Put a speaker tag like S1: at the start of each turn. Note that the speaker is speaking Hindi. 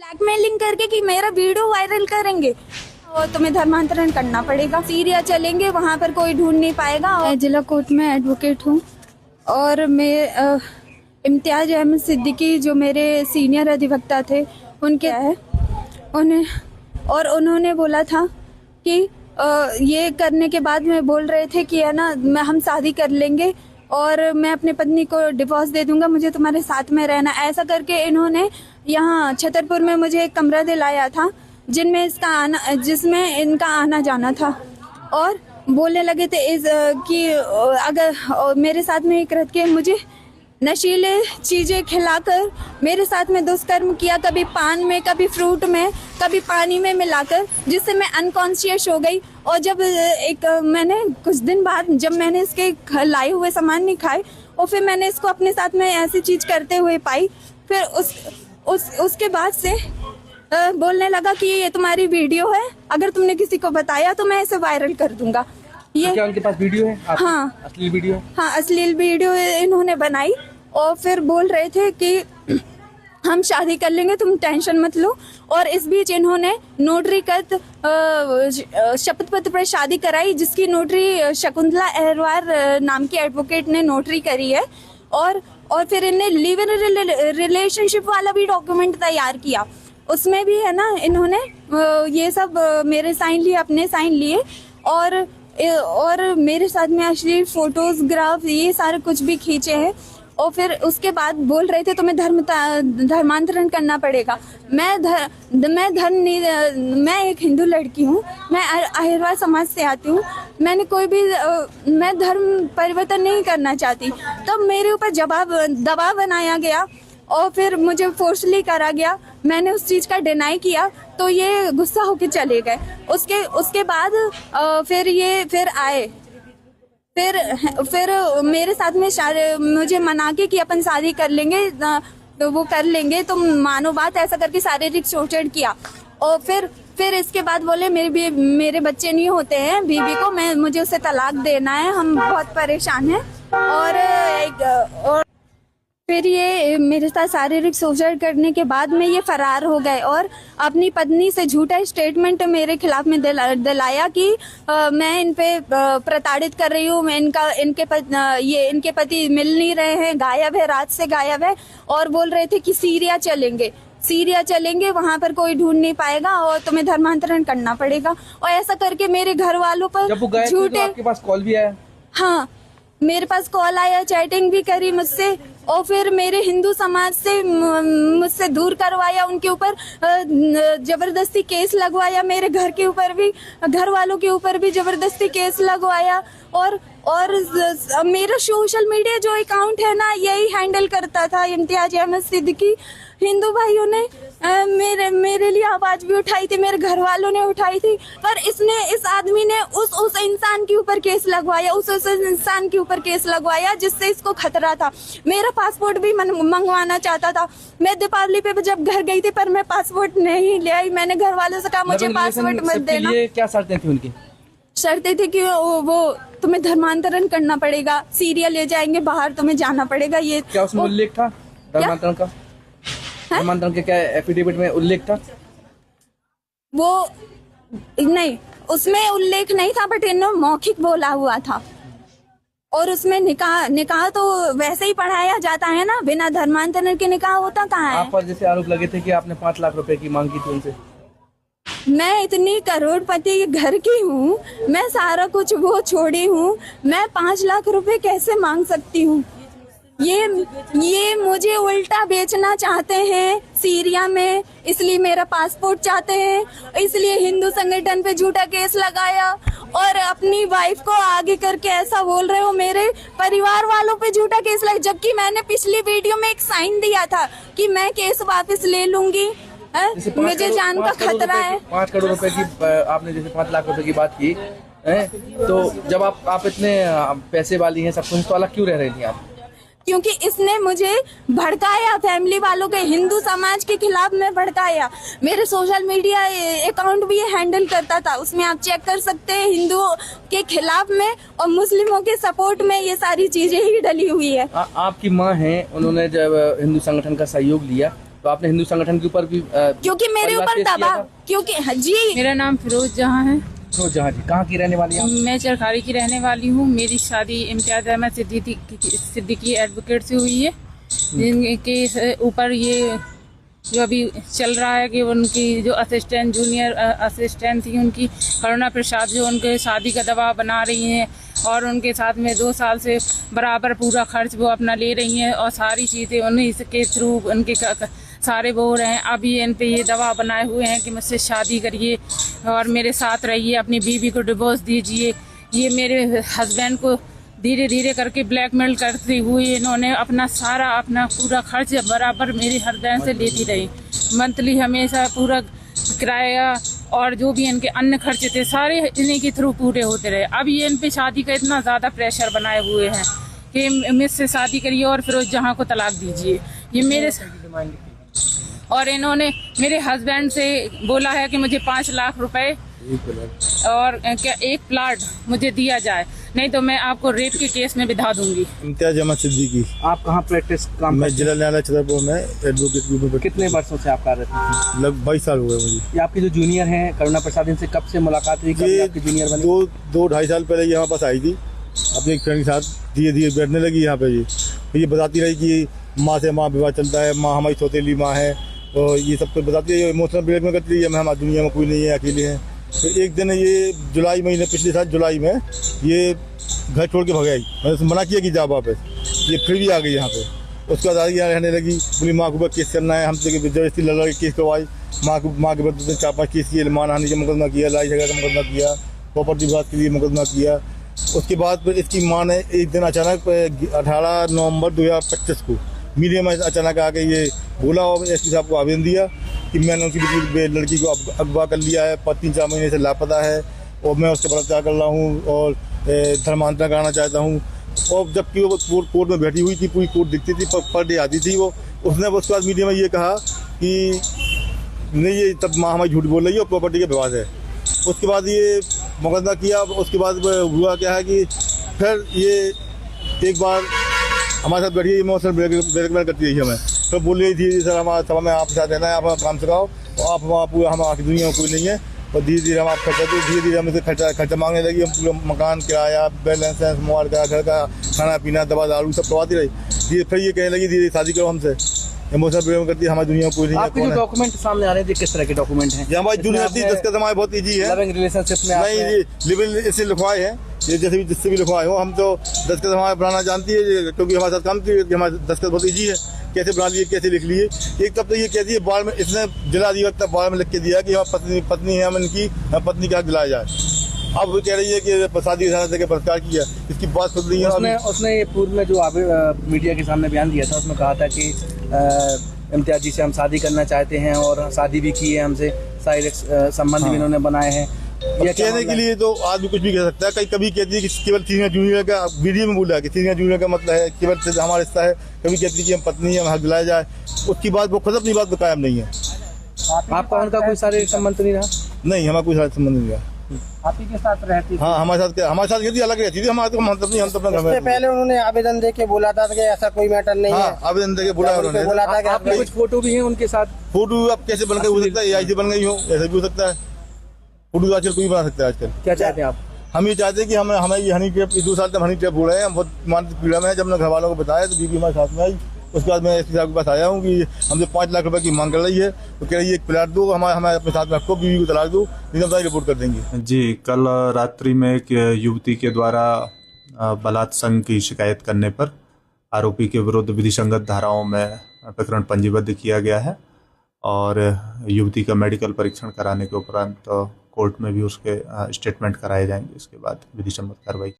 S1: ब्लैकमेलिंग करके कि मेरा वीडियो वायरल करेंगे और तुम्हें धर्मांतरण करना पड़ेगा। सीरिया चलेंगे, वहाँ पर कोई ढूंढ नहीं पाएगा। मैं जिला कोर्ट में एडवोकेट हूँ और मैं इम्तियाज अहमद सिद्दीकी जो मेरे सीनियर अधिवक्ता थे उनके है उन्होंने बोला था कि ये करने के बाद में बोल रहे थे कि है ना हम शादी कर लेंगे और मैं अपनी पत्नी को डिवोर्स दे दूंगा, मुझे तुम्हारे साथ में रहना। ऐसा करके इन्होंने यहाँ छतरपुर में मुझे एक कमरा दिलाया था जिसमें इनका आना जाना था और बोलने लगे थे कि अगर मेरे साथ में एक रख के मुझे नशीले चीजें खिलाकर मेरे साथ में दुष्कर्म किया, कभी पान में, कभी फ्रूट में, कभी पानी में मिलाकर, जिससे मैं अनकॉन्शियस हो गई। और जब मैंने कुछ दिन बाद जब मैंने इसके लाए हुए सामान नहीं खाए और फिर मैंने इसको अपने साथ में ऐसी चीज करते हुए पाई, फिर उसके बाद से बोलने लगा कि ये तुम्हारी वीडियो है, अगर तुमने किसी को बताया तो मैं इसे वायरल कर दूंगा। ये
S2: क्या उनके पास वीडियो है?
S1: हाँ,
S2: अश्लील वीडियो।
S1: हाँ, अश्लील वीडियो इन्होंने बनाई और फिर बोल रहे थे कि हम शादी कर लेंगे, तुम टेंशन मत लो। और इस बीच इन्होंने नोटरी कर शपथ पत्र पर शादी कराई, जिसकी नोटरी शकुंतला अहरवार नाम की एडवोकेट ने नोटरी करी है। और फिर इन्हें लिव इन रिलेशनशिप वाला भी डॉक्यूमेंट तैयार किया, उसमें भी है ना इन्होंने ये सब मेरे साइन लिए, अपने साइन लिए और मेरे साथ में अश्लील फोटोग्राफ ये सारे कुछ भी खींचे हैं। और फिर उसके बाद बोल रहे थे तुम्हें धर्मांतरण करना पड़ेगा। मैं एक हिंदू लड़की हूँ, मैं अहिरवार समाज से आती हूँ, मैं धर्म परिवर्तन नहीं करना चाहती। तब मेरे ऊपर दबाव बनाया गया और फिर मुझे फोर्सली करा गया। मैंने उस चीज का डिनाई किया तो ये गुस्सा होके चले गए। उसके बाद फिर आए, फिर मेरे साथ में मुझे मना के कि अपन शादी कर लेंगे, तो वो कर लेंगे, तुम मानो बात, ऐसा करके शारीरिक शोषण किया। और फिर इसके बाद बोले मेरे बच्चे नहीं होते हैं, बीवी को मुझे उसे तलाक देना है, हम बहुत परेशान हैं। और फिर ये मेरे साथ शारीरिक शोषण करने के बाद में ये फरार हो गए और अपनी पत्नी से झूठा स्टेटमेंट मेरे खिलाफ में दिलाया कि मैं इन पे प्रताड़ित कर रही हूँ, मैं इनके पति मिल नहीं रहे हैं, गायब है, रात से गायब है। और बोल रहे थे कि सीरिया चलेंगे, वहाँ पर कोई ढूंढ नहीं पाएगा और तुम्हें धर्मांतरण करना पड़ेगा। और ऐसा करके मेरे घर वालों पर
S2: झूठे। आपके पास कॉल भी आया?
S1: हाँ, मेरे पास कॉल आया, चैटिंग भी करी मुझसे और फिर मेरे हिंदू समाज से मुझसे दूर करवाया, उनके ऊपर जबरदस्ती केस लगवाया, मेरे घर के ऊपर भी, घर वालों के ऊपर भी जबरदस्ती केस लगवाया। और मेरा सोशल मीडिया जो अकाउंट है ना, यही हैंडल करता था इम्तियाज अहमद सिद्दीकी। हिंदू भाइयों ने मेरे लिए आवाज भी उठाई थी, मेरे घर वालों ने उठाई थी, पर इस आदमी ने उस इंसान के ऊपर केस लगवाया, उस इंसान के ऊपर केस लगवाया जिससे इसको खतरा था। मेरा पासपोर्ट भी मंगवाना चाहता था। मैं दीपावली पे जब घर गई थी पर मैं पासपोर्ट नहीं ले आई। मैंने घर वालों से कहा मुझे पासपोर्ट मत देना।
S2: क्या शर्तें थी उनकी?
S1: शर्तें थी कि वो तुम्हें धर्मांतरण करना पड़ेगा, सीरिया ले जाएंगे बाहर, तुम्हें जाना पड़ेगा। ये
S2: क्या उसमें उल्लेख था धर्मांतरण का? धर्मांतरण के क्या एफिडेविट में उल्लेख था? वो नहीं, उसमें उल्लेख नहीं था, बट इन्होंने मौखिक बोला हुआ था। और उसमें निकाह तो वैसे ही पढ़ाया जाता है ना, बिना धर्मांतरण के निकाह होता कहाँ है? आप पर जैसे आरोप लगे थे कि आपने 5 लाख रुपए की मांग की थी उनसे।
S1: मैं इतनी करोड़पति घर की हूँ, मैं सारा कुछ वो छोड़ी हूँ, मैं 5 लाख रुपए कैसे मांग सकती हूँ? ये मुझे उल्टा बेचना चाहते हैं सीरिया में, इसलिए मेरा पासपोर्ट चाहते हैं, इसलिए हिंदू संगठन पे झूठा केस लगाया और अपनी वाइफ को आगे करके ऐसा बोल रहे हो, मेरे परिवार वालों पे झूठा केस लगा। जबकि मैंने पिछली वीडियो में एक साइन दिया था कि मैं केस वापस ले लूंगी, मुझे जान का खतरा है।
S2: 5 करोड़ रुपए की आपने जैसे 5 लाख रुपए की बात की है, तो जब आप इतने पैसे वाली हैं, सब कुछ, तो अलग क्यों रह रही थी आप?
S1: क्योंकि इसने मुझे भड़काया, फैमिली वालों के, हिंदू समाज के खिलाफ में भड़काया। मेरे सोशल मीडिया अकाउंट भी ये हैंडल करता था, उसमें आप चेक कर सकते हैं, हिंदुओं के खिलाफ में और मुस्लिमों के सपोर्ट में ये सारी चीजें ही डली हुई है।
S2: आपकी माँ है, उन्होंने जब हिंदू संगठन का सहयोग लिया तो आपने हिंदू संगठन के ऊपर भी
S1: क्योंकि मेरे
S2: परिवार
S1: ऊपर
S2: पेश किया
S1: दबाव,
S2: था?
S1: क्योंकि जी
S3: मेरा नाम फिरोज जहां है।
S2: तो जहाँ जी कहाँ की रहने वाली हैं आप?
S3: मैं चरखारी की रहने वाली हूँ। मेरी शादी इम्तियाज अहमद सिद्दीकी एडवोकेट से हुई है, जिनके ऊपर ये जो अभी चल रहा है कि उनकी जो असिस्टेंट जूनियर असिस्टेंट थी उनकी करुणा प्रसाद, जो उनके शादी का दबाव बना रही हैं और उनके साथ में 2 साल से बराबर पूरा खर्च वो अपना ले रही हैं और सारी चीज़ें उन्हीं के थ्रू उनके सारे वो हो रहे हैं। अभी इन पे ये दबाव बनाए हुए हैं कि मुझसे शादी करिए और मेरे साथ रहिए, अपनी बीवी को डिवोर्स दीजिए। ये मेरे हस्बैंड को धीरे धीरे करके ब्लैकमेल करते हुए इन्होंने अपना पूरा खर्च बराबर मेरे हस्बैंड से लेती रही। मंथली हमेशा पूरा किराया और जो भी इनके अन्य खर्च थे सारे इन्हीं के थ्रू पूरे होते रहे। अब ये इन पे शादी का इतना ज़्यादा प्रेशर बनाए हुए हैं कि मुझसे शादी करिए और फिरोज जहां को तलाक दीजिए। ये मेरे और इन्होंने मेरे हस्बैंड से बोला है कि मुझे 5 लाख रुपए और क्या एक प्लाट मुझे दिया जाए, नहीं तो मैं आपको रेप के केस में बिठा दूंगी।
S4: इम्तियाज अहमद सिद्दीकी।
S2: आप कहाँ प्रैक्टिस काम
S4: मैं
S2: करते
S4: जिला न्यायालय छतरपुर में एडवोकेट के रूप में।
S2: कितने वर्षों से आप कार्यरत हैं?
S4: लगभग 22 साल हो गए मुझे।
S2: ये आपकी जो जूनियर हैं करुणा प्रसाद, इनसे कब से मुलाकात हुई, कब ये आपकी जूनियर बनी?
S4: 2-2.5 साल पहले यहाँ पास आई थी अपने एक फ्रेंड के साथ, धीरे धीरे बैठने लगी यहाँ पे। ये बताती रही कि माँ से माँ विवाह चलता है, माँ हमारी सौतेली माँ है, और ये सब कुछ बताती है। इमोशनल ब्लैकमेल करती रही है, मैं हमारी दुनिया में कोई नहीं है, अकेले हैं। फिर एक दिन ये जुलाई महीने, पिछले साल जुलाई में ये घर छोड़ के भग आई। मैंने मना किया कि जा वापस, ये फिर भी आ गई यहाँ पे। उसके बाद यहाँ रहने लगी, बोली माँ के ऊपर केस करना है, हमसे जबरदस्ती लड़ के केस करवाई। माँ के ऊपर 4-5 केस किए, मानहानि का मुकदमा किया, लड़ाई झगड़ा का मुकदमा किया, प्रॉपर्टी विवाद के लिए मुकदमा किया। उसके बाद फिर इसकी माँ ने एक दिन अचानक 18 नवंबर 2025 को मीडिया में अचानक आके ये बोला और एसपी साहब को आवेदन दिया कि मैंने उनकी लड़की को अगवा कर लिया है, 3-4 महीने से लापता है और मैं उसका बलात्कार कर रहा हूँ और धर्मांतरण कराना चाहता हूँ। और जबकि वो कोर्ट में बैठी हुई थी, पूरी कोर्ट दिखती थी, पर डे आती थी वो। उसने उसके बाद मीडिया में ये कहा कि नहीं, ये तब माँ हमारी झूठ बोल रही है और प्रॉपर्टी का विवाद है। उसके बाद ये मुकदमा किया। उसके बाद हुआ क्या है कि फिर ये एक बार हमारे साथ बैठी, इमोशनल ब्लैकमेल करती रही हमें। तो बोल रही थी सर हमारा सब में आपके साथ रहना है, आप काम सिखाओ और आप वहाँ पूरा हमारी दुनिया में कोई नहीं है। और धीरे धीरे हम आप खर्चा, तो धीरे धीरे हमसे खर्चा मांगने लगी। हम पूरा मकान किराया, बैलेंस, मोबाइल का, घर का, खाना पीना, दवा दारू सब करवाती रही। फिर ये कहने लगी धीरे शादी करो हमसे, इमोशनल ब्लैकमेल करती है, हमारी दुनिया में कोई नहीं है।
S2: आपके जो डॉक्यूमेंट सामने आ रहे हैं किस तरह के डॉक्यूमेंट हैं?
S4: हमारी जूनियर थी, दस्तखत हमारे बहुत ईजी है।
S2: लविंग रिलेशनशिप में
S4: नहीं, ये लिविंग इससे लिखवाए हैं, ये जैसे भी जिससे भी लिखवाए हो। हम तो दस्तखत हमारे बनाना जानती है, क्योंकि हमारे साथ काम थी, हमारे दस्तखत बहुत ईजी है, कैसे बना लिए, कैसे लिख लिए। एक तब तो ये कहती है बार में, इसने जिला अधिवक्ता बार में लिख के दिया कि हमारी पत्नी है, हम इनकी पत्नी का हक दिलाया जाए। अब वो कह रही है कि शादी के बलात्कार किया, इसकी बात सुन रही है।
S2: उसने पूर्व में जो मीडिया के सामने बयान दिया था, उसमें कहा था कि इम्तियाज जी से हम शादी करना चाहते हैं और शादी भी की है, हमसे शारीरिक संबंध भी इन्होंने बनाए हैं।
S4: ये कहने के लिए तो आदमी कुछ भी कह सकता है। कभी कहती है कि केवल सीनियर जूनियर का, वीडियो में बोला कि सीनियर जूनियर का मतलब है केवल हमारा रिश्ता है। कभी कहती है कि हम पत्नी है, हम हक दिलाया जाए। उसकी बात वो खुद अपनी बात पर कायम नहीं है।
S2: आपका उनका कोई शारीरिक संबंध नहीं रहा?
S4: नहीं, हमारा कोई शारीरिक संबंध नहीं रहा।
S2: आप ही के साथ रहती थी?
S4: हाँ, हमारे साथ कहती अलग रहती थी। हमारे तो हम तो अपना घर में।
S5: पहले उन्होंने आवेदन देके बोला था कि ऐसा कोई मैटर नहीं है।
S4: आवेदन देके बोला उन्होंने,
S5: बोला था कि
S2: आपके कुछ फोटो भी हैं उनके साथ?
S4: फोटो अब कैसे बन के हो सकता है, ऐसे बन गई हो, ऐसे भी हो सकता है। फोटो आजकल कोई बना सकता है आजकल।
S2: क्या चाहते हैं आप?
S4: हम ये चाहते हैं कि हमें ये हनी ट्रैप 2 साल तक हनी ट्रैप हो रहे हैं, हम बहुत मानसिक पीड़ा में है। जब मैंने घर वालों को बताया तो बीबी हमारे साथ में आई। उसके बाद मैं एसपी साहब के पास आया हूँ कि हमसे 5 लाख रुपए की मांग कर रही है, तो कह रही है एक प्लाट दो, हमारे अपने साथ में रखो, बीवी को तलाक दो, नहीं रिपोर्ट कर देंगे।
S6: जी, कल रात्रि में एक युवती के द्वारा बलात्संग की शिकायत करने पर आरोपी के विरुद्ध विधिसंगत धाराओं में प्रकरण पंजीबद्ध किया गया है और युवती का मेडिकल परीक्षण कराने के उपरांत कोर्ट में भी उसके स्टेटमेंट कराए जाएंगे। इसके बाद विधिसम्मत कार्रवाई